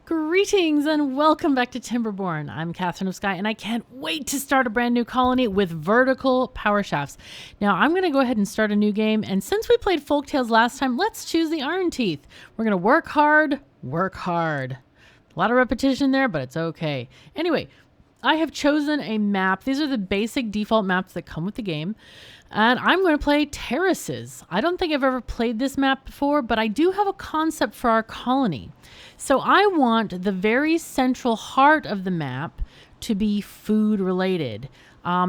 Greetings and welcome back to Timberborn. I'm KatherineOfSky and I can't wait to start a brand new colony with vertical power shafts. Now I'm going to go ahead and start a new game, and since we played Folktales last time, let's choose the Iron Teeth. We're going to work hard, work hard. A lot of repetition there, but it's okay. Anyway, I have chosen a map. These are the basic default maps that come with the game. And I'm going to play terraces. I don't think I've ever played this map before, but I do have a concept for our colony. So I want the very central heart of the map to be food related.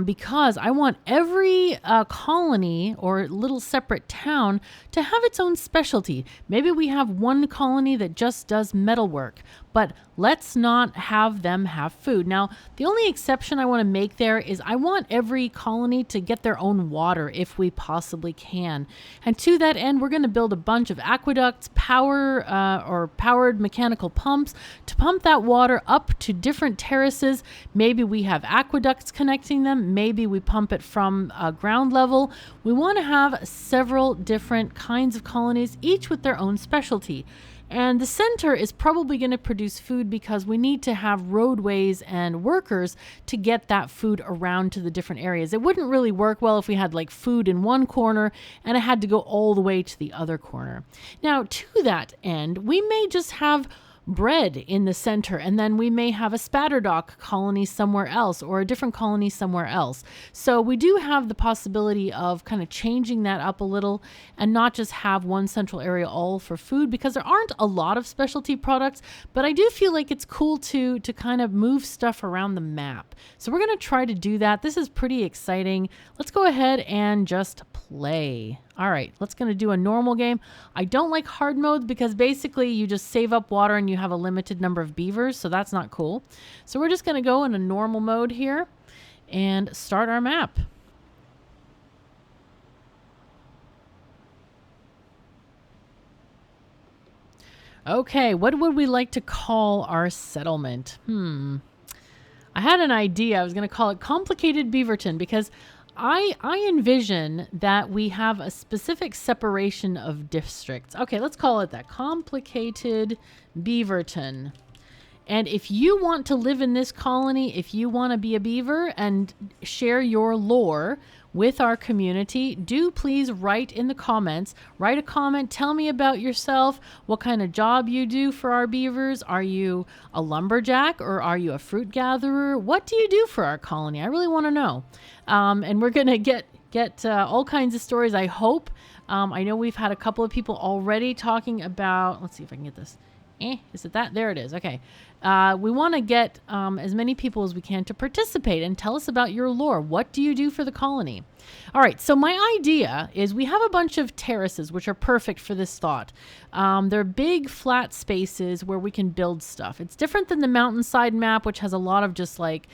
Because I want every colony or little separate town to have its own specialty. Maybe we have one colony that just does metalwork, but let's not have them have food. Now, the only exception I want to make there is I want every colony to get their own water if we possibly can. And to that end, we're going to build a bunch of aqueducts, powered mechanical pumps to pump that water up to different terraces. Maybe we have aqueducts connecting them. Maybe we pump it from ground level. We want to have several different kinds of colonies, each with their own specialty. And the center is probably going to produce food because we need to have roadways and workers to get that food around to the different areas. It wouldn't really work well if we had like food in one corner and it had to go all the way to the other corner. Now, to that end, we may just have bread in the center, and then we may have a spatterdock colony somewhere else or a different colony somewhere else. So we do have the possibility of kind of changing that up a little and not just have one central area all for food, because there aren't a lot of specialty products, but I do feel like it's cool to kind of move stuff around the map. So we're going to try to do that. This is pretty exciting. Let's go ahead and just play. All right, let's going to do a normal game. I don't like hard modes because basically you just save up water and you have a limited number of beavers, so that's not cool. So we're just going to go in a normal mode here and start our map. Okay, what would we like to call our settlement? I had an idea. I was going to call it Complicated Beaverton because I envision that we have a specific separation of districts. Okay, let's call it that. Complicated Beaverton. And if you want to live in this colony, if you want to be a beaver and share your lore with our community, do please write in the comments. Write a comment. Tell me about yourself, what kind of job you do for our beavers. Are you a lumberjack or are you a fruit gatherer? What do you do for our colony? I really want to know. And we're going to get all kinds of stories, I hope. I know we've had a couple of people already talking about, let's see if I can get this. Is it that? There it is. Okay. We want to get as many people as we can to participate and tell us about your lore. What do you do for the colony? All right. So my idea is we have a bunch of terraces, which are perfect for this thought. They're big flat spaces where we can build stuff. It's different than the mountainside map, which has a lot of just like,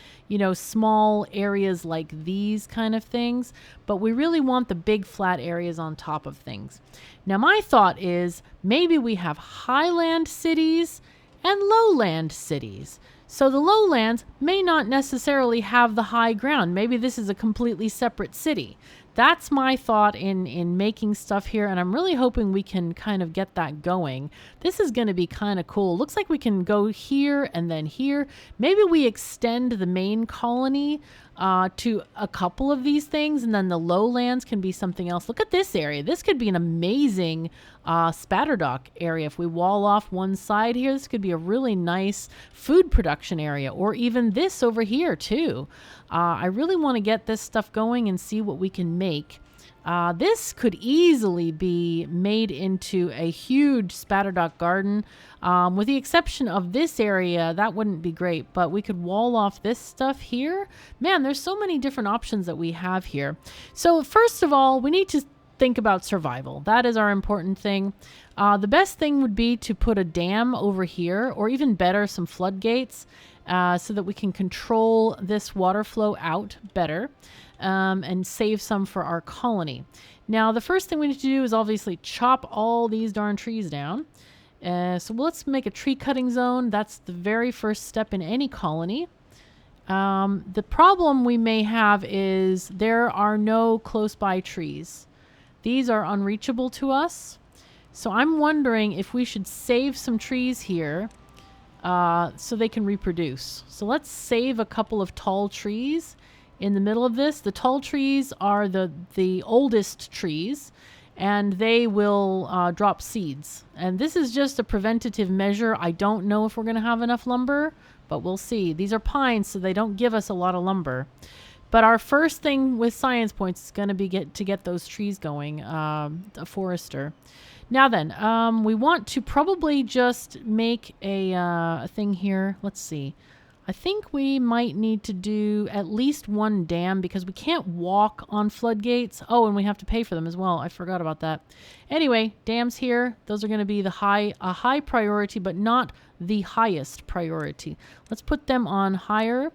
small areas like these kind of things. But we really want the big flat areas on top of things. Now, my thought is maybe we have highland cities and lowland cities. So the lowlands may not necessarily have the high ground. Maybe this is a completely separate city. That's my thought in making stuff here, and I'm really hoping we can kind of get that going. This is going to be kind of cool. Looks like we can go here and then here. Maybe we extend the main colony to a couple of these things, and then the lowlands can be something else. Look at this area. This could be an amazing spatterdock area. If we wall off one side here, this could be a really nice food production area, or even this over here too. I really want to get this stuff going and see what we can make. This could easily be made into a huge spatterdock garden. With the exception of this area, that wouldn't be great, but we could wall off this stuff here. Man, there's so many different options that we have here. So first of all, we need to think about survival. That is our important thing. The best thing would be to put a dam over here, or even better, some floodgates, so that we can control this water flow out better. And save some for our colony. Now, the first thing we need to do is obviously chop all these darn trees down. So let's make a tree cutting zone. That's the very first step in any colony. The problem we may have is there are no close by trees. These are unreachable to us. So I'm wondering if we should save some trees here so they can reproduce. So let's save a couple of tall trees in the middle of this. The tall trees are the oldest trees, and they will drop seeds. And this is just a preventative measure. I don't know if we're going to have enough lumber, but we'll see. These are pines, so they don't give us a lot of lumber. But our first thing with science points is going to be to get those trees going, a forester. Now then, we want to probably just make a thing here. Let's see. I think we might need to do at least one dam because we can't walk on floodgates. Oh, and we have to pay for them as well. I forgot about that. Anyway, dams here. Those are going to be a high priority, but not the highest priority. Let's put them on higher.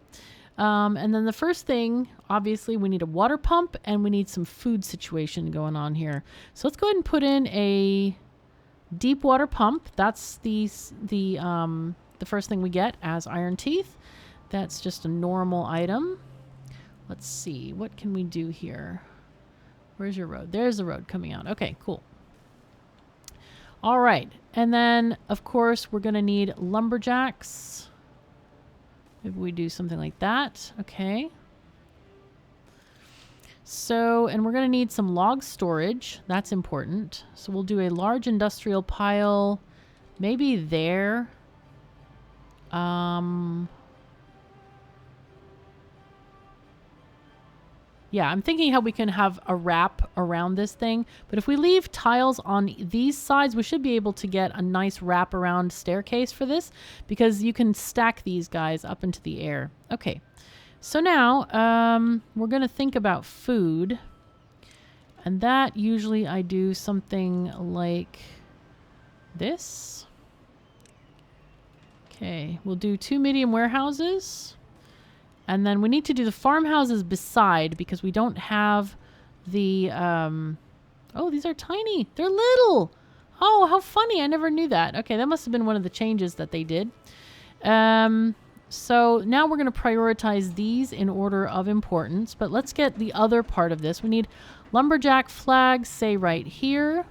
And then the first thing, obviously, we need a water pump and we need some food situation going on here. So let's go ahead and put in a deep water pump. That's the first thing we get as iron teeth. That's just a normal item. Let's see. What can we do here? Where's your road? There's the road coming out. Okay, cool. All right. And then, of course, we're going to need lumberjacks. Maybe we do something like that. Okay. So, and we're going to need some log storage. That's important. So we'll do a large industrial pile maybe there. Yeah, I'm thinking how we can have a wrap around this thing. But if we leave tiles on these sides, we should be able to get a nice wrap around staircase for this because you can stack these guys up into the air. Okay, so now we're going to think about food. And that usually I do something like this. Okay, we'll do 2 medium warehouses. And then we need to do the farmhouses beside because we don't have the... oh, these are tiny. They're little. Oh, how funny. I never knew that. Okay, that must have been one of the changes that they did. So now we're going to prioritize these in order of importance. But let's get the other part of this. We need lumberjack flags, say right here.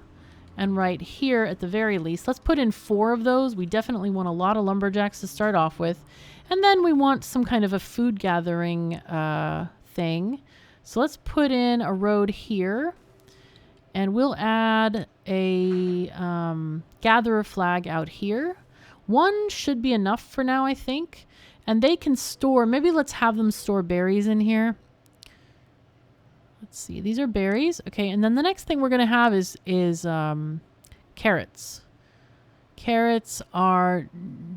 And right here at the very least. Let's put in 4 of those. We definitely want a lot of lumberjacks to start off with. And then we want some kind of a food gathering thing. So let's put in a road here. And we'll add a gatherer flag out here. 1 should be enough for now, I think. And they can store, maybe let's have them store berries in here. Let's see, these are berries. Okay, and then the next thing we're going to have is carrots. Carrots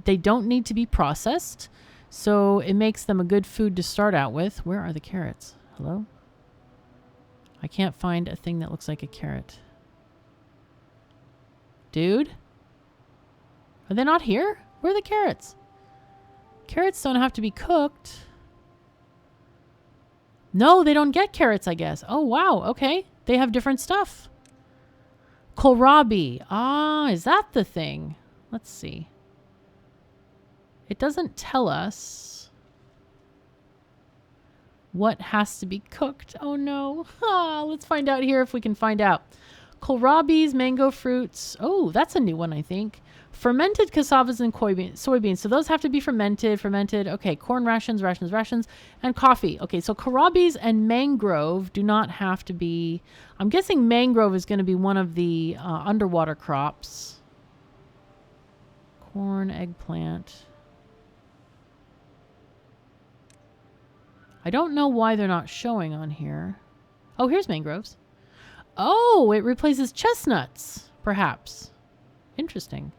they don't need to be processed. So it makes them a good food to start out with. Where are the carrots? Hello? I can't find a thing that looks like a carrot. Dude? Are they not here? Where are the carrots? Carrots don't have to be cooked. No, they don't get carrots, I guess. Oh, wow. Okay. They have different stuff. Kohlrabi. Ah, is that the thing? Let's see. It doesn't tell us what has to be cooked. Oh, no. Ah, let's find out here if we can find out. Kohlrabi's, mango fruits. Oh, that's a new one, I think. Fermented cassavas and soybeans. So those have to be fermented. Okay, corn rations, and coffee. Okay, so kohlrabi's and mangrove do not have to be... I'm guessing mangrove is going to be one of the underwater crops. Corn, eggplant. I don't know why they're not showing on here. Oh, here's mangroves. Oh, it replaces chestnuts, perhaps. Interesting.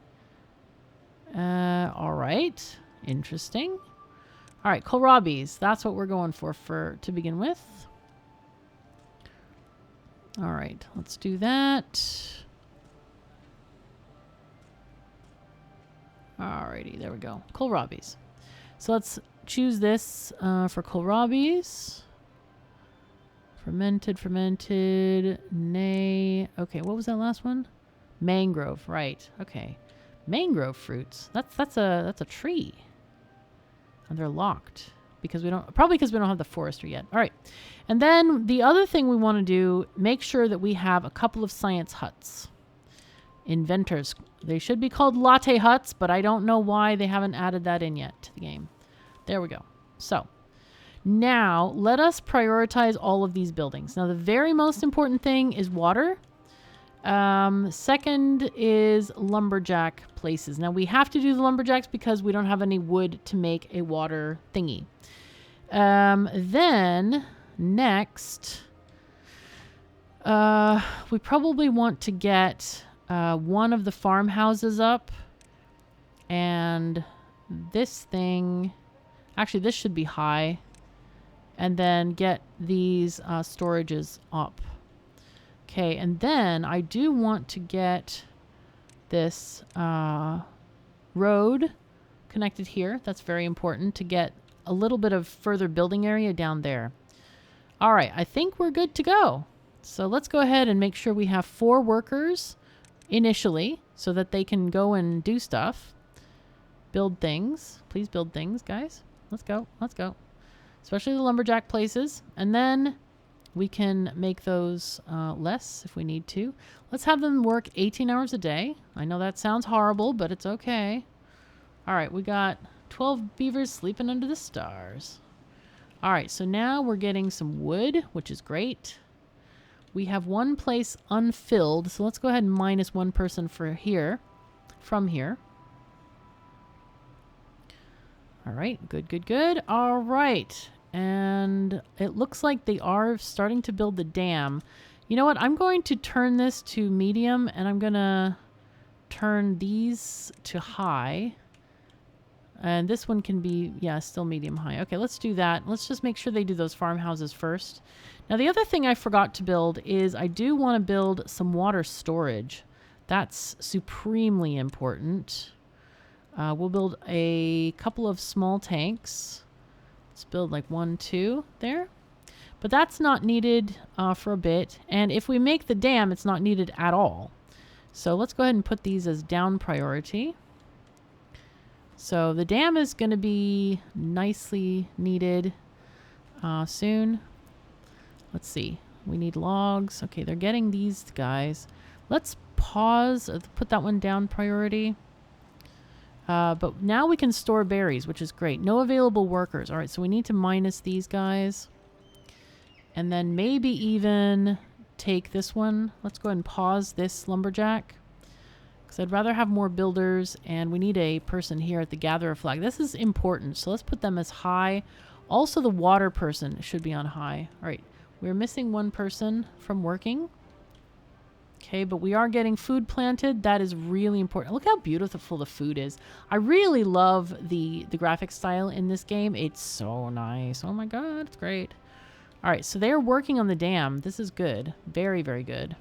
All right. Interesting. All right, kohlrabi's. That's what we're going for to begin with. All right, let's do that. All righty, there we go. Kohlrabi's. So let's choose this for kohlrabi's. Fermented, nay. Okay, what was that last one? Mangrove, right. Okay. Mangrove fruits. That's a tree. And they're locked because we don't have the forestry yet. All right. And then the other thing we want to do, make sure that we have a couple of science huts. Inventors. They should be called latte huts, but I don't know why they haven't added that in yet to the game. There we go. So now let us prioritize all of these buildings. Now the very most important thing is water. Second is lumberjack places. Now we have to do the lumberjacks because we don't have any wood to make a water thingy. Then next, we probably want to get one of the farmhouses up, and this thing, actually this should be high, and then get these storages up. Okay, and then I do want to get this road connected here. That's very important to get a little bit of further building area down there. All right, I think we're good to go. So let's go ahead and make sure we have 4 workers initially so that they can go and do stuff. Build things. Please build things, guys. Let's go. Let's go. Especially the lumberjack places. And then we can make those less if we need to. Let's have them work 18 hours a day. I know that sounds horrible, but it's okay. All right, we got 12 beavers sleeping under the stars. All right, so now we're getting some wood, which is great. We have one place unfilled, so let's go ahead and minus 1 person for here, from here. All right, good, good, good. All right. And it looks like they are starting to build the dam. You know what? I'm going to turn this to medium, and I'm going to turn these to high. And this one can be, yeah, still medium high. Okay, let's do that. Let's just make sure they do those farmhouses first. Now, the other thing I forgot to build is I do want to build some water storage. That's supremely important. We'll build a couple of small tanks. Let's build like 1, 2 there. But that's not needed for a bit. And if we make the dam, it's not needed at all. So let's go ahead and put these as down priority. So the dam is going to be nicely needed soon. Let's see. We need logs. Okay, they're getting these guys. Let's pause. Put that one down priority. But now we can store berries, which is great. No available workers. All right, so we need to minus these guys. And then maybe even take this one. Let's go ahead and pause this lumberjack. Because I'd rather have more builders, and we need a person here at the gatherer flag. This is important, so let's put them as high. Also, the water person should be on high. All right, we're missing 1 person from working. Okay, but we are getting food planted. That is really important. Look how beautiful the food is. I really love the graphic style in this game. It's so nice. Oh my god, it's great. All right, so they're working on the dam. This is good. Very, very good.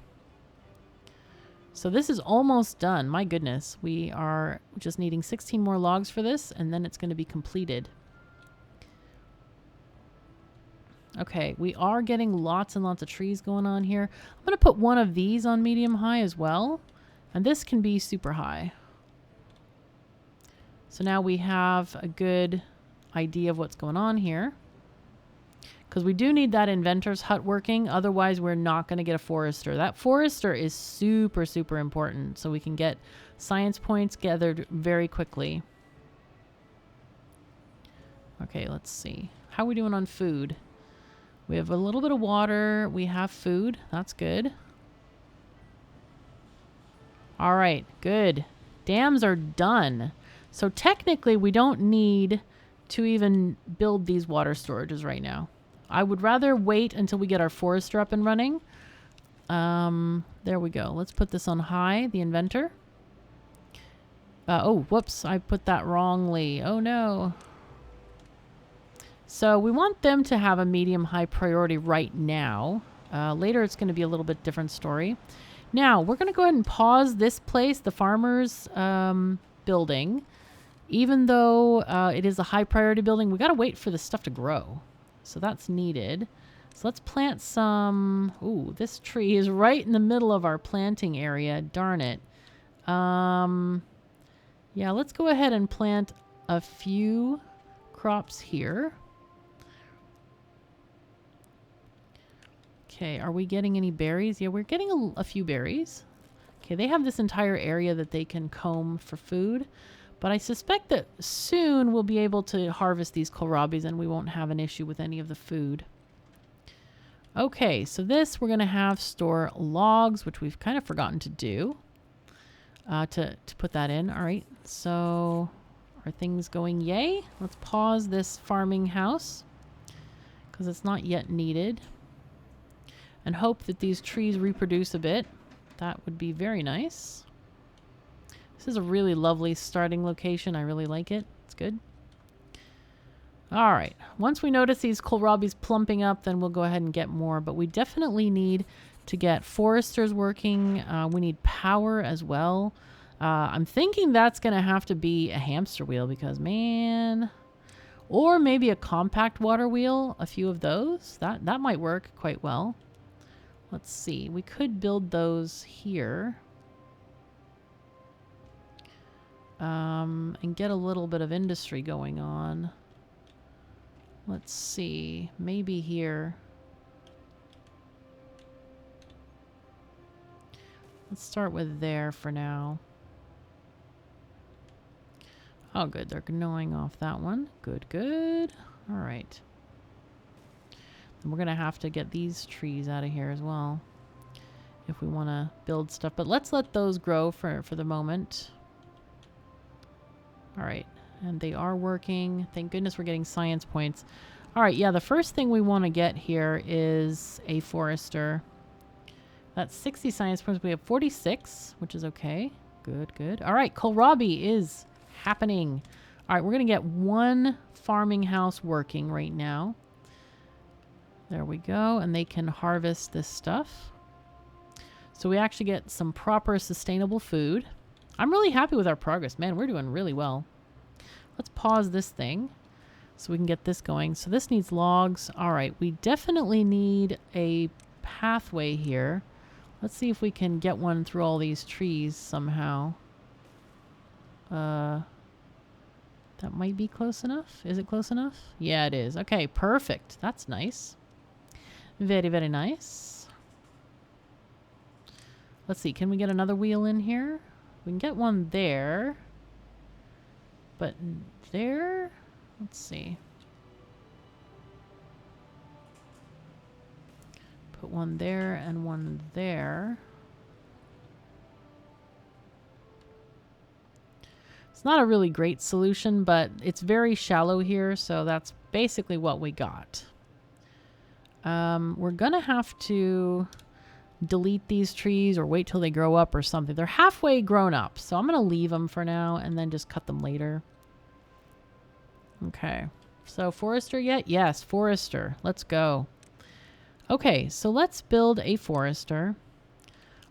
So this is almost done. My goodness. We are just needing 16 more logs for this, and then it's going to be completed. Okay, we are getting lots and lots of trees going on here. I'm going to put one of these on medium high as well. And this can be super high. So now we have a good idea of what's going on here. Because we do need that inventor's hut working. Otherwise, we're not going to get a forester. That forester is super, super important. So we can get science points gathered very quickly. Okay, let's see. How are we doing on food? We have a little bit of water. We have food. That's good. All right, good. Dams are done. So technically, we don't need to even build these water storages right now. I would rather wait until we get our forester up and running. There we go. Let's put this on high, the inventor. Oh, whoops. I put that wrongly. Oh, no. So we want them to have a medium-high priority right now. Later, it's going to be a little bit different story. Now, we're going to go ahead and pause this place, the farmer's building. Even though it is a high-priority building, we got to wait for the stuff to grow. So that's needed. So let's plant some... Ooh, this tree is right in the middle of our planting area. Darn it. Yeah, let's go ahead and plant a few crops here. Okay, are we getting any berries? Yeah, we're getting a few berries. Okay, they have this entire area that they can comb for food. But I suspect that soon we'll be able to harvest these kohlrabis and we won't have an issue with any of the food. Okay, so this we're going to have store logs, which we've kind of forgotten to do. To put that in. All right, so are things going yay? Let's pause this farming house because it's not yet needed. And hope that these trees reproduce a bit. That would be very nice. This is a really lovely starting location. I really like it. It's good. All right. Once we notice these kohlrabis plumping up, then we'll go ahead and get more. But we definitely need to get foresters working. We need power as well. I'm thinking that's going to have to be a hamster wheel because, man... Or maybe a compact water wheel. A few of those. That might work quite well. Let's see. We could build those here. And get a little bit of industry going on. Let's see. Maybe here. Let's start with there for now. Oh, good. They're gnawing off that one. Good, good. All right. And we're going to have to get these trees out of here as well if we want to build stuff. But let's let those grow for the moment. All right, and they are working. Thank goodness we're getting science points. All right, yeah, the first thing we want to get here is a forester. That's 60 science points. We have 46, which is okay. Good, good. All right, kohlrabi is happening. All right, we're going to get one farming house working right now. There we go, and they can harvest this stuff. So we actually get some proper sustainable food. I'm really happy with our progress. Man, we're doing really well. Let's pause this thing so we can get this going. So this needs logs. All right, we definitely need a pathway here. Let's see if we can get one through all these trees somehow. That might be close enough. Is it close enough? Yeah, it is. Okay, perfect. That's nice. Very, very nice. Let's see. Can we get another wheel in here? We can get one there. But there? Let's see. Put one there and one there. It's not a really great solution, but it's very shallow here, so that's basically what we got. We're gonna have to delete these trees or wait till they grow up or something. They're halfway grown up, so I'm gonna leave them for now and then just cut them later. Okay, so forester yet? Yes, forester. Let's go. Okay, so let's build a forester.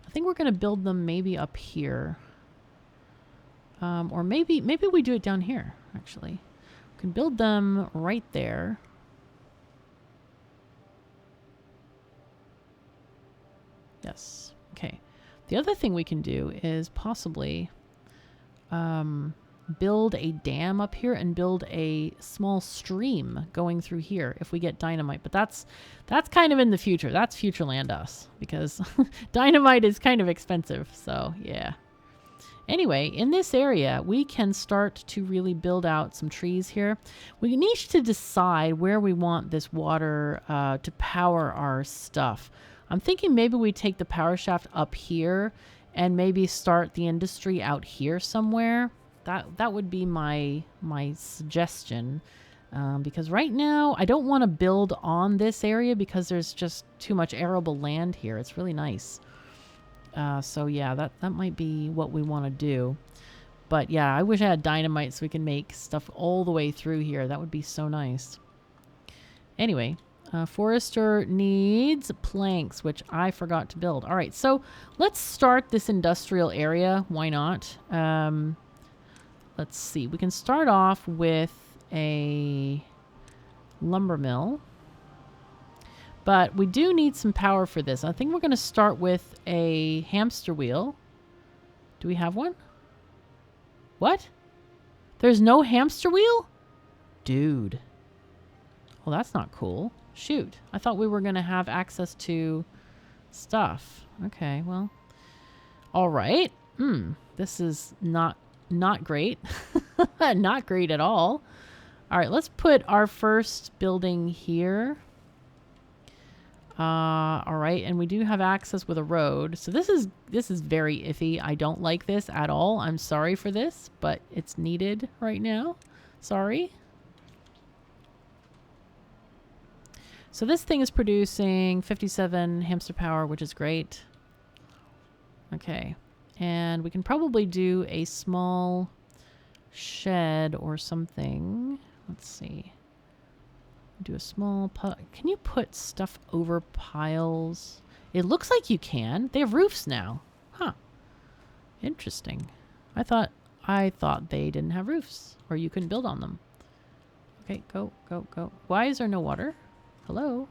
I think we're gonna build them maybe up here. Or maybe we do it down here, actually. We can build them right there. Yes. Okay. The other thing we can do is possibly build a dam up here and build a small stream going through here if we get dynamite. But that's kind of in the future. That's Futureland us because dynamite is kind of expensive. So yeah. Anyway, in this area, we can start to really build out some trees here. We need to decide where we want this water to power our stuff. I'm thinking maybe we take the power shaft up here and maybe start the industry out here somewhere. That would be my suggestion. Because right now, I don't want to build on this area because there's just too much arable land here. It's really nice. So yeah, that might be what we want to do. But yeah, I wish I had dynamite so we can make stuff all the way through here. That would be so nice. Anyway, forester needs planks, which I forgot to build. All right, so let's start this industrial area. Why not? Let's see. We can start off with a lumber mill. But we do need some power for this. I think we're going to start with a hamster wheel. Do we have one? What? There's no hamster wheel? Dude. Well, that's not cool. Shoot. I thought we were going to have access to stuff. Okay, well. All right. This is not great. Not great at all. All right, let's put our first building here. All right, and we do have access with a road. So this is very iffy. I don't like this at all. I'm sorry for this, but it's needed right now. Sorry. So this thing is producing 57 hamster power, which is great. Okay. And we can probably do a small shed or something. Let's see. Do a small can you put stuff over piles? It looks like you can. They have roofs now. Huh. Interesting. I thought they didn't have roofs or you couldn't build on them. Okay, go. Why is there no water? Hello?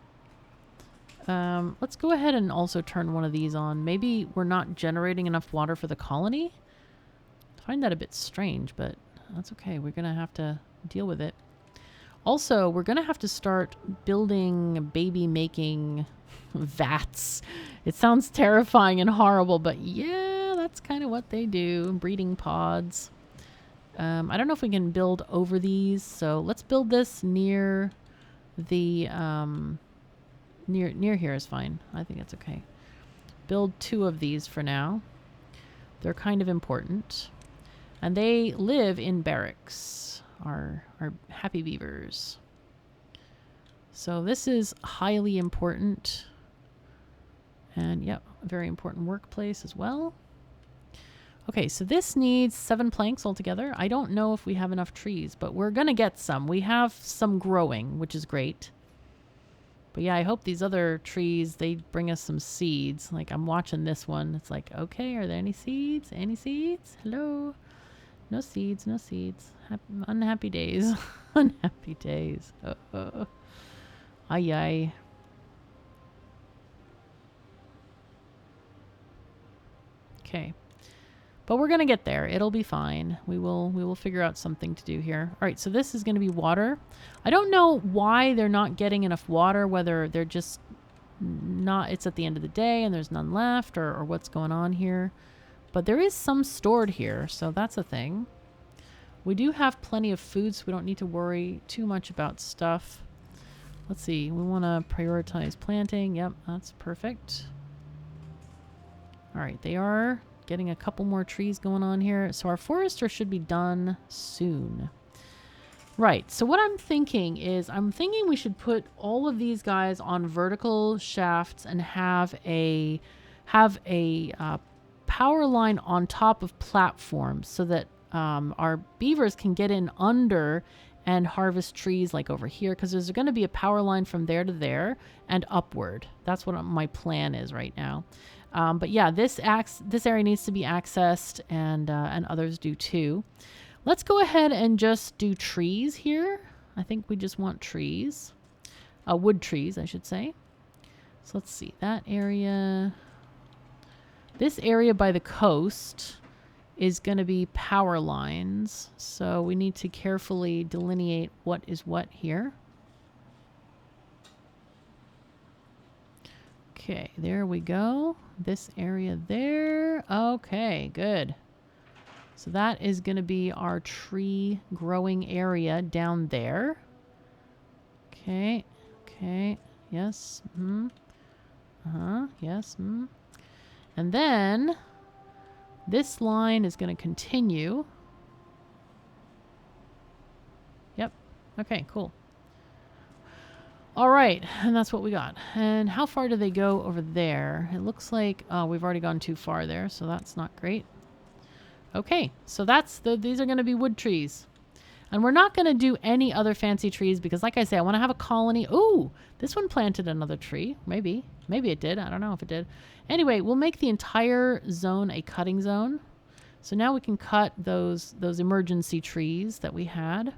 Let's go ahead and also turn one of these on. Maybe we're not generating enough water for the colony. I find that a bit strange, but that's okay. We're going to have to deal with it. Also, we're going to have to start building baby-making vats. It sounds terrifying and horrible, but yeah, that's kind of what they do. Breeding pods. I don't know if we can build over these, so let's build this near the... Near here is fine. I think it's okay. Build 2 of these for now. They're kind of important. And they live in barracks. Our happy beavers. So this is highly important. And yep, a very important workplace as well. Okay, so this needs 7 planks altogether. I don't know if we have enough trees, but we're going to get some. We have some growing, which is great. But yeah, I hope these other trees, they bring us some seeds. Like, I'm watching this one. It's like, okay, are there any seeds? Any seeds? Hello? No seeds, no seeds. Unhappy days. Unhappy days. Ay, ay. Okay. But we're going to get there. It'll be fine. We will figure out something to do here. All right, so this is going to be water. I don't know why they're not getting enough water, whether they're just not, it's at the end of the day and there's none left, or what's going on here. But there is some stored here, so that's a thing. We do have plenty of food, so we don't need to worry too much about stuff. Let's see. We want to prioritize planting. Yep, that's perfect. All right, they are getting a couple more trees going on here. So our forester should be done soon. Right. So what I'm thinking is we should put all of these guys on vertical shafts and have a power line on top of platforms so that our beavers can get in under and harvest trees like over here, because there's going to be a power line from there to there and upward. That's what my plan is right now. But yeah, this area needs to be accessed, and others do too. Let's go ahead and just do trees here. I think we just want trees. Wood trees, I should say. So let's see. That area. This area by the coast is going to be power lines. So we need to carefully delineate what is what here. Okay, there we go. This area there. Okay, good. So that is going to be our tree growing area down there. Okay, okay, yes. Yes. And then this line is going to continue. Yep. Okay, cool. All right, and that's what we got. And how far do they go over there? It looks like we've already gone too far there, so that's not great. Okay, so these are going to be wood trees. And we're not going to do any other fancy trees because, like I say, I want to have a colony. Ooh, this one planted another tree. Maybe it did. I don't know if it did. Anyway, we'll make the entire zone a cutting zone. So now we can cut those emergency trees that we had.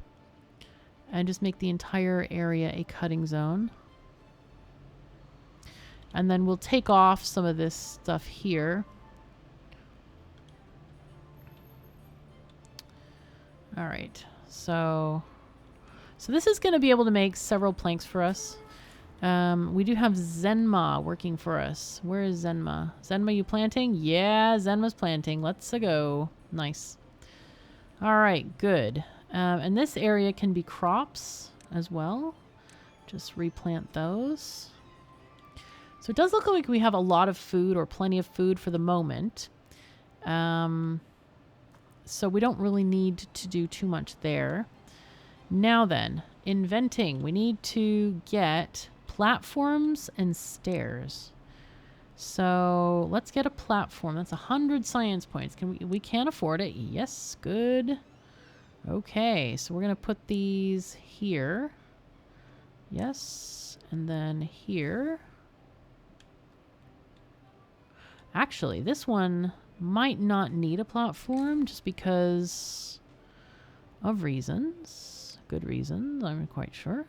And just make the entire area a cutting zone. And then we'll take off some of this stuff here. All right. So this is going to be able to make several planks for us. We do have Zenma working for us. Where is Zenma? Zenma, you planting? Yeah, Zenma's planting. Let's go. Nice. All right, good. And this area can be crops as well. Just replant those. So it does look like we have a lot of food or plenty of food for the moment. So we don't really need to do too much there. Now then, inventing. We need to get platforms and stairs. So let's get a platform. That's 100 science points. We can't afford it. Yes, good. Okay, so we're going to put these here. Yes, and then here. Actually, this one might not need a platform just because of reasons. Good reasons, I'm quite sure.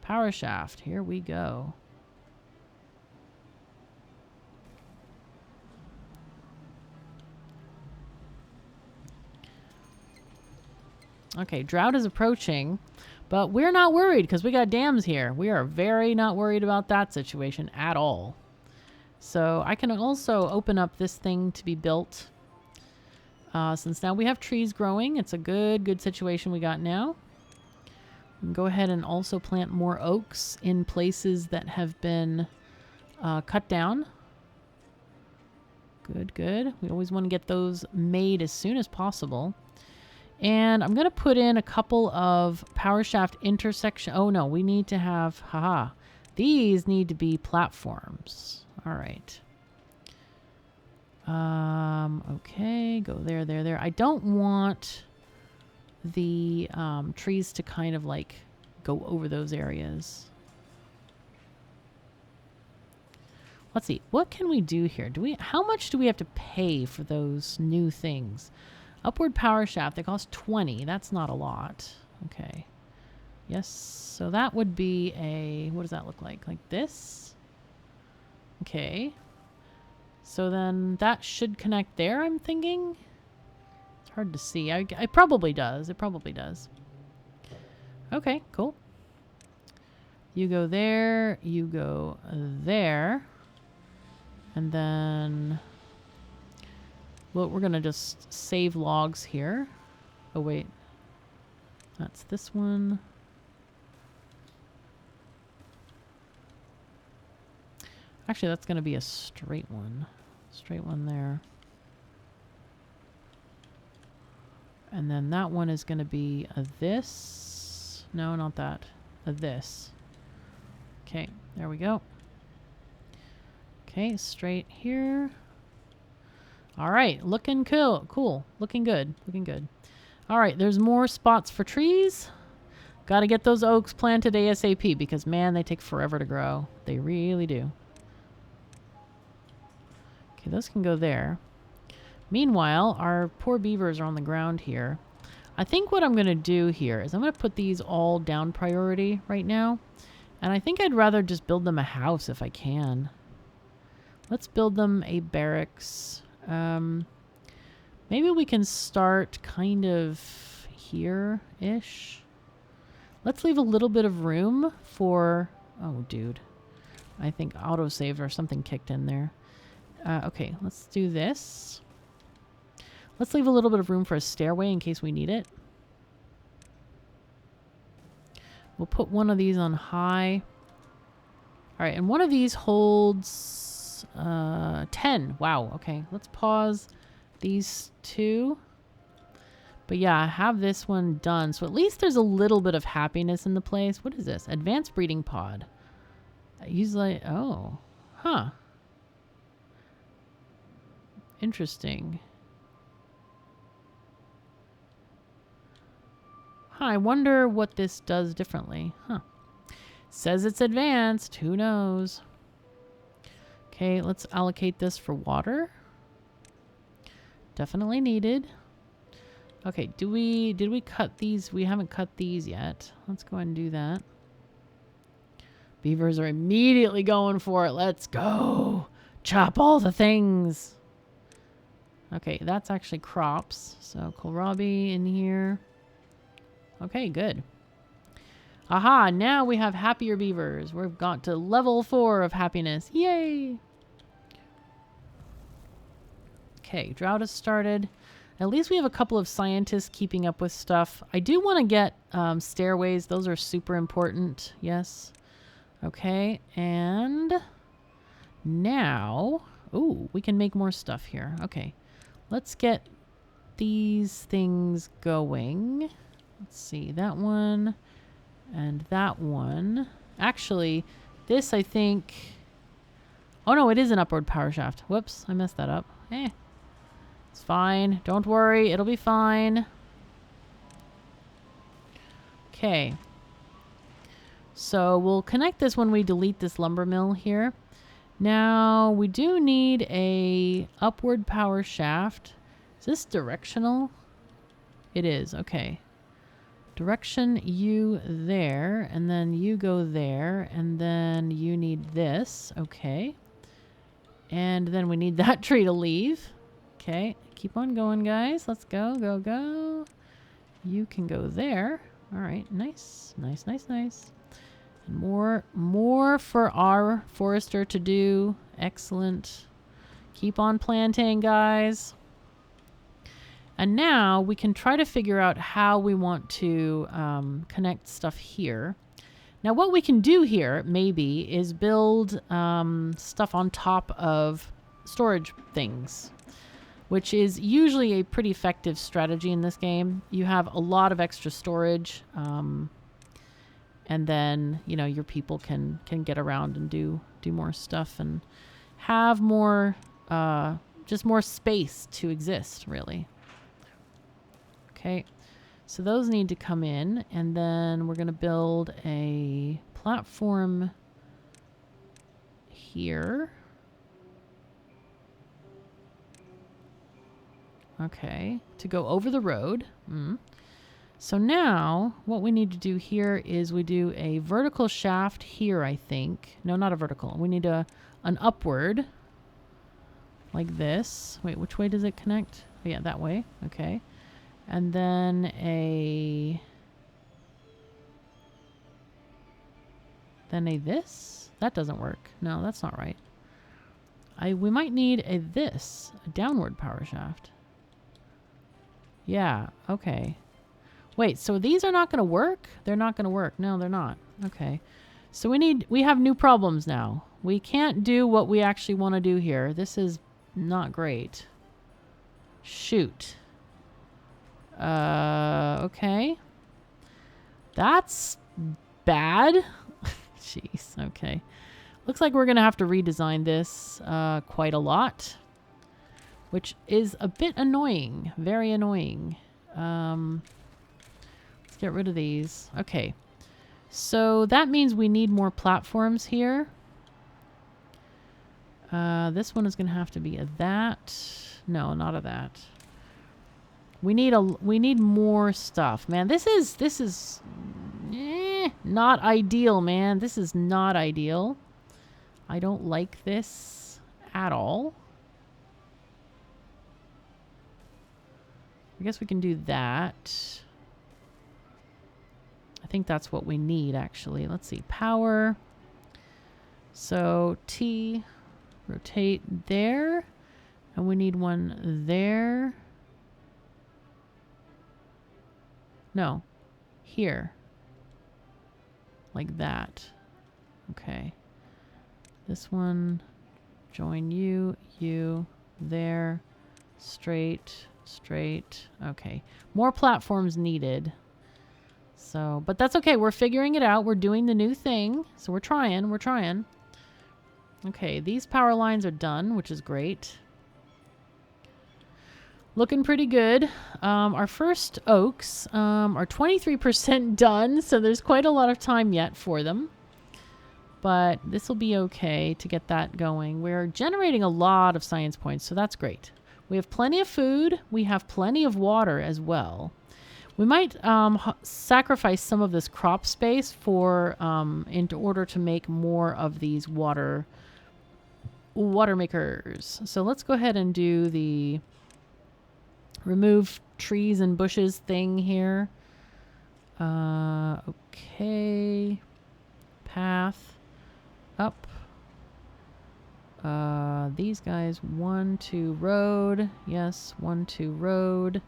Power shaft, here we go. Okay, drought is approaching, but we're not worried because we got dams here. We are very not worried about that situation at all. So I can also open up this thing to be built. Since now we have trees growing, it's a good situation we got now. We can go ahead and also plant more oaks in places that have been cut down. Good. We always want to get those made as soon as possible. And I'm going to put in a couple of power shaft intersection. Oh no, we need to have, these need to be platforms. All right. Okay, go there. I don't want the trees to kind of like go over those areas. Let's see. What can we do here? How much do we have to pay for those new things? Upward power shaft, they cost 20. That's not a lot. Okay. Yes, so that would be a, what does that look like? Like this? Okay. So then that should connect there, I'm thinking. It's hard to see. It probably does. It probably does. Okay, cool. You go there. You go there. And then... well, we're going to just save logs here. Oh, wait. That's this one. Actually, that's going to be a straight one. Straight one there. And then that one is going to be a this. No, not that. A this. Okay, there we go. Okay, straight here. All right, looking cool. Looking good. All right, there's more spots for trees. Got to get those oaks planted ASAP because, man, they take forever to grow. They really do. Okay, those can go there. Meanwhile, our poor beavers are on the ground here. I think what I'm going to do here is I'm going to put these all down priority right now. And I think I'd rather just build them a house if I can. Let's build them a barracks. Maybe we can start kind of here-ish. Let's leave a little bit of room for... oh, dude. I think autosave or something kicked in there. Okay, let's do this. Let's leave a little bit of room for a stairway in case we need it. We'll put one of these on high. All right, and one of these holds 10. Wow, okay. Let's pause these two. But yeah, have this one done. So at least there's a little bit of happiness in the place. What is this? Advanced breeding pod. Usually, oh, huh. Interesting. Huh, I wonder what this does differently. Huh. Says it's advanced. Who knows? Okay, let's allocate this for water. Definitely needed. Okay, did we cut these? We haven't cut these yet. Let's go ahead and do that. Beavers are immediately going for it. Let's go. Chop all the things. Okay, that's actually crops. So kohlrabi in here. Okay, good. Aha, now we have happier beavers. We've got to level 4 of happiness. Yay! Okay, drought has started. At least we have a couple of scientists keeping up with stuff. I do want to get stairways. Those are super important. Yes. Okay, and now... Ooh, we can make more stuff here. Okay, let's get these things going. Let's see, that one and that one. Actually, this I think... Oh no, it is an upward power shaft. Whoops, I messed that up. It's fine. Don't worry, it'll be fine. Okay. So we'll connect this when we delete this lumber mill here. Now, we do need a upward power shaft. Is this directional? It is, okay. Direction you there, and then you go there, and then you need this, okay. And then we need that tree to leave. Okay, keep on going, guys. Let's go, go, go. You can go there. All right, nice, nice, nice, nice. And more for our forester to do. Excellent. Keep on planting, guys. And now we can try to figure out how we want to connect stuff here. Now what we can do here, maybe, is build stuff on top of storage things, which is usually a pretty effective strategy in this game. You have a lot of extra storage, and then, you know, your people can get around and do more stuff and have more, just more space to exist, really. Okay, so those need to come in, and then we're going to build a platform here. Okay, to go over the road. So now what we need to do here is we do a vertical shaft here, I think. No, not a vertical. We need an upward like this. Wait, which way does it connect? Oh, yeah, that way. Okay. And then this? That doesn't work. No, that's not right. We might need a downward power shaft. Yeah, okay. Wait, so these are not going to work? They're not going to work. No, they're not. Okay. So we have new problems now. We can't do what we actually want to do here. This is not great. Shoot. Okay. That's bad. Jeez, okay. Looks like we're going to have to redesign this quite a lot, which is a bit annoying. Very annoying. Let's get rid of these. Okay. So that means we need more platforms here. This one is going to have to be a that. No, not a that. We need more stuff. Man, this is not ideal, man. This is not ideal. I don't like this at all. I guess we can do that. I think that's what we need, actually. Let's see. Power. So T, rotate there. And we need one there. No. Here. Like that. Okay. This one. Join you. You. There. Straight. Straight. Okay. More platforms needed. So, but that's okay. We're figuring it out. We're doing the new thing. So we're trying. We're trying. Okay. These power lines are done, which is great. Looking pretty good. Our first oaks are 23% done, so there's quite a lot of time yet for them. But this will be okay to get that going. We're generating a lot of science points, so that's great. We have plenty of food. We have plenty of water as well. We might sacrifice some of this crop space for in order to make more of these water makers. So let's go ahead and do the remove trees and bushes thing here. Okay. Path. Up. These guys, 1, 2, road. Yes, 1, 2, road.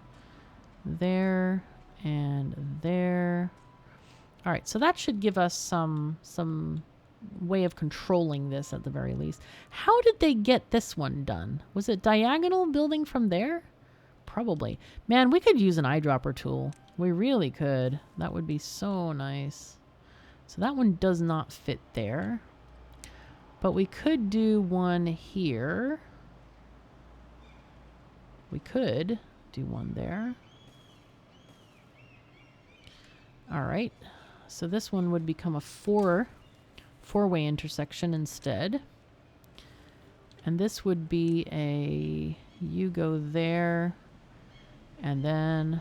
There and there. All right, so that should give us some way of controlling this at the very least. How did they get this one done? Was it diagonal building from there? Probably. Man, we could use an eyedropper tool. We really could. That would be so nice. So that one does not fit there. But we could do one here. We could do one there. All right. So this one would become a four-way intersection instead. And this would be a, you go there, and then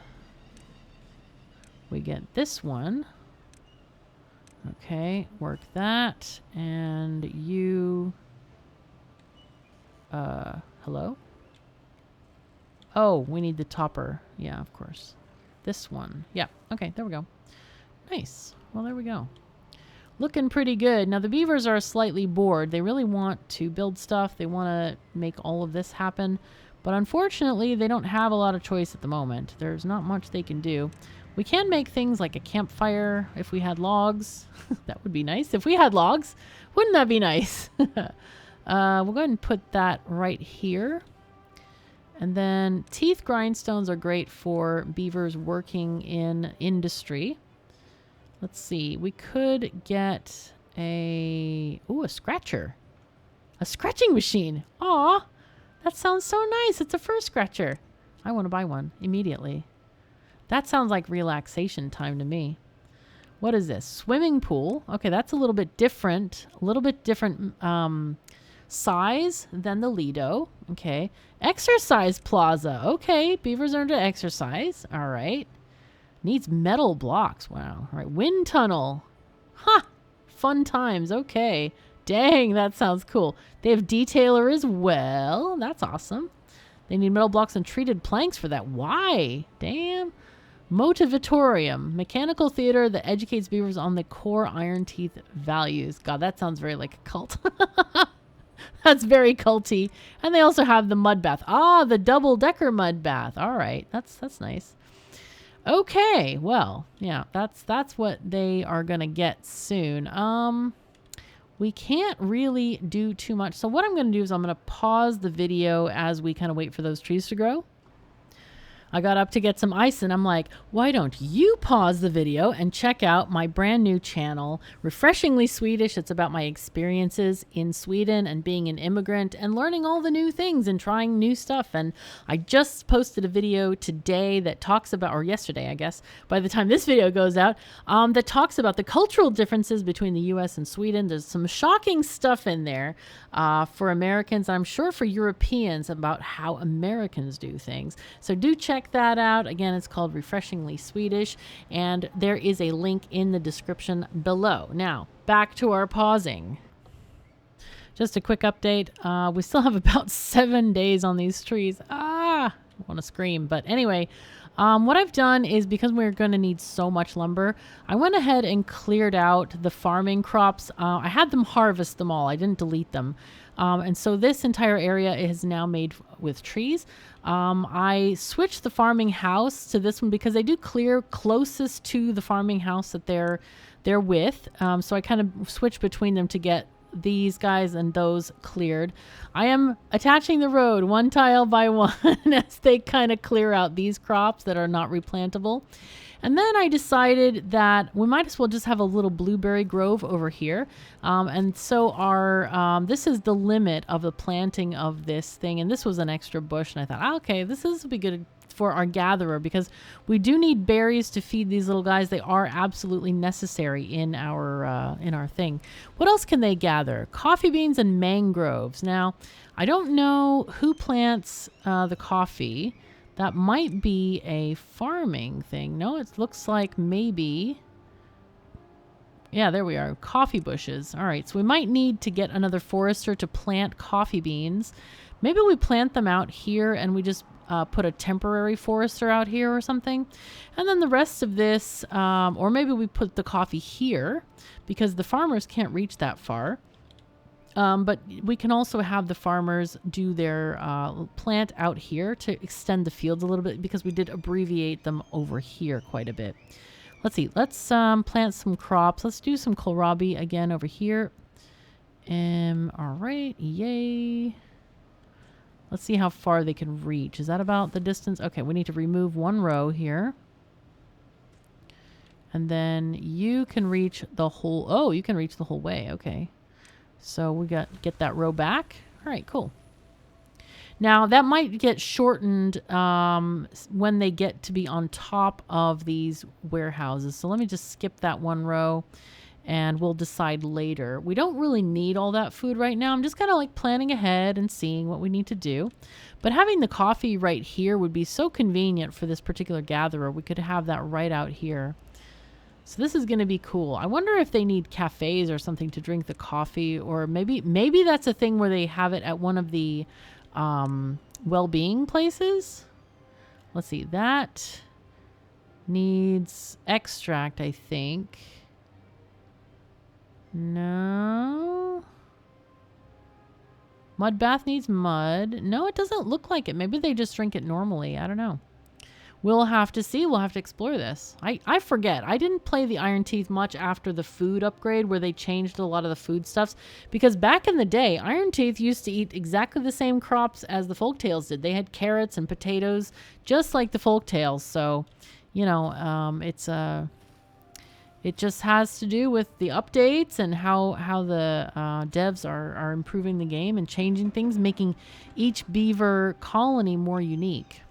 we get this one. Okay, work that, and you, hello? Oh, we need the topper. Yeah, of course. This one. Yeah, okay, there we go. Nice. Well, there we go. Looking pretty good. Now, the beavers are slightly bored. They really want to build stuff. They want to make all of this happen. But unfortunately, they don't have a lot of choice at the moment. There's not much they can do. We can make things like a campfire if we had logs. That would be nice. If we had logs, wouldn't that be nice? We'll go ahead and put that right here. And then teeth grindstones are great for beavers working in industry. Let's see. We could get a scratcher. A scratching machine. Aw, that sounds so nice. It's a fur scratcher. I want to buy one immediately. That sounds like relaxation time to me. What is this? Swimming pool. Okay, that's a little bit different. A little bit different size than the Lido. Okay. Exercise plaza. Okay, beavers are into exercise. All right. Needs metal blocks. Wow. All right. Wind tunnel. Ha! Fun times. Okay. Dang, that sounds cool. They have detailer as well. That's awesome. They need metal blocks and treated planks for that. Why? Damn. Motivatorium. Mechanical theater that educates beavers on the core iron teeth values. God, that sounds very like a cult. That's very culty. And they also have the mud bath. Ah, the double-decker mud bath. All right. That's nice. Okay. Well, yeah, that's what they are going to get soon. We can't really do too much. So what I'm going to do is I'm going to pause the video as we kind of wait for those trees to grow. I got up to get some ice and I'm like, why don't you pause the video and check out my brand new channel, Refreshingly Swedish. It's about my experiences in Sweden and being an immigrant and learning all the new things and trying new stuff. And I just posted a video today that talks about, or yesterday, I guess, by the time this video goes out, that talks about the cultural differences between the US and Sweden. There's some shocking stuff in there for Americans. I'm sure for Europeans about how Americans do things. So do check that out. Again, it's called Refreshingly Swedish, and there is a link in the description below. Now, back to our pausing. Just a quick update. We still have about 7 days on these trees. I want to scream. But anyway, what I've done is, because we're going to need so much lumber, I went ahead and cleared out the farming crops. I had them harvest them all. I didn't delete them. And so this entire area is now made with trees. I switched the farming house to this one because they do clear closest to the farming house that they're with. So I kind of switched between them to get these guys and those cleared. I am attaching the road one tile by one as they kind of clear out these crops that are not replantable. And then I decided that we might as well just have a little blueberry grove over here. And so this is the limit of the planting of this thing. And this was an extra bush. And I thought, okay, this will be good for our gatherer, because we do need berries to feed these little guys. They are absolutely necessary in our thing. What else can they gather? Coffee beans and mangroves. Now, I don't know who plants the coffee. That might be a farming thing. No, it looks like maybe... Yeah, there we are. Coffee bushes. All right, so we might need to get another forester to plant coffee beans. Maybe we plant them out here and we just put a temporary forester out here or something. And then the rest of this, or maybe we put the coffee here because the farmers can't reach that far. But we can also have the farmers do their plant out here to extend the fields a little bit because we did abbreviate them over here quite a bit. Let's see. Let's plant some crops. Let's do some kohlrabi again over here. All right. Yay. Let's see how far they can reach. Is that about the distance? Okay, we need to remove one row here. And then you can reach the whole... Oh, you can reach the whole way. Okay. So we get that row back. All right, cool. Now, that might get shortened when they get to be on top of these warehouses. So let me just skip that one row. And we'll decide later. We don't really need all that food right now. I'm just kind of like planning ahead and seeing what we need to do. But having the coffee right here would be so convenient for this particular gatherer. We could have that right out here. So this is going to be cool. I wonder if they need cafes or something to drink the coffee, or maybe that's a thing where they have it at one of the well-being places. Let's see. That needs extract, I think. No. Mud bath needs mud. No, it doesn't look like it. Maybe they just drink it normally. I don't know. We'll have to see. We'll have to explore this. I forget. I didn't play the Iron Teeth much after the food upgrade where they changed a lot of the foodstuffs. Because back in the day, Iron Teeth used to eat exactly the same crops as the Folktales did. They had carrots and potatoes just like the Folktales. So, you know, it just has to do with the updates and how the devs are improving the game and changing things, making each beaver colony more unique.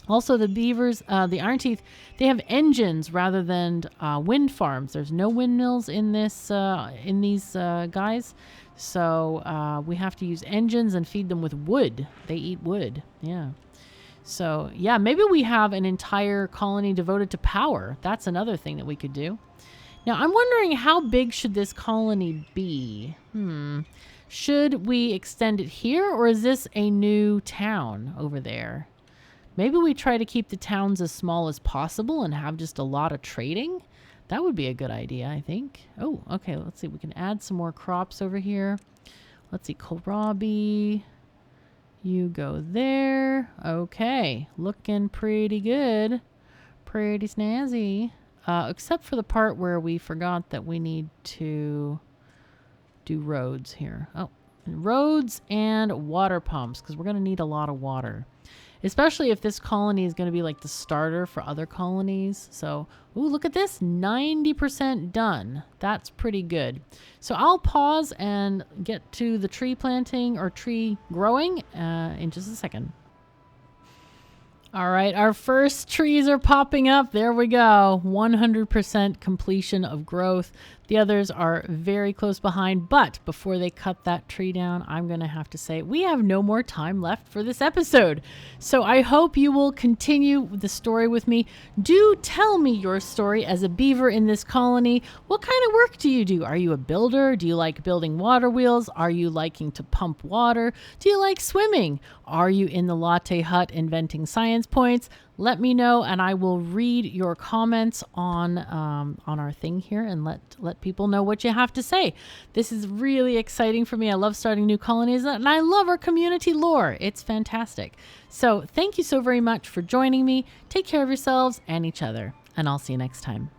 Also, the beavers, the Iron Teeth, they have engines rather than wind farms. There's no windmills in these guys, so we have to use engines and feed them with wood. They eat wood, yeah. So, yeah, maybe we have an entire colony devoted to power. That's another thing that we could do. Now, I'm wondering how big should this colony be? Should we extend it here, or is this a new town over there? Maybe we try to keep the towns as small as possible and have just a lot of trading. That would be a good idea, I think. Oh, okay, let's see. We can add some more crops over here. Let's see, kohlrabi. You go there. Okay. Looking pretty good. Pretty snazzy. Except for the part where we forgot that we need to do roads here. Oh, roads and water pumps, because we're going to need a lot of water. Especially if this colony is going to be like the starter for other colonies. So, ooh, look at this. 90% done. That's pretty good. So I'll pause and get to the tree planting or tree growing in just a second. All right, our first trees are popping up. There we go. 100% completion of growth. The others are very close behind, but before they cut that tree down, I'm going to have to say we have no more time left for this episode. So I hope you will continue the story with me. Do tell me your story as a beaver in this colony. What kind of work do you do? Are you a builder? Do you like building water wheels? Are you liking to pump water? Do you like swimming? Are you in the latte hut inventing science points? Let me know, and I will read your comments on our thing here and let people know what you have to say. This is really exciting for me. I love starting new colonies, and I love our community lore. It's fantastic. So thank you so very much for joining me. Take care of yourselves and each other, and I'll see you next time.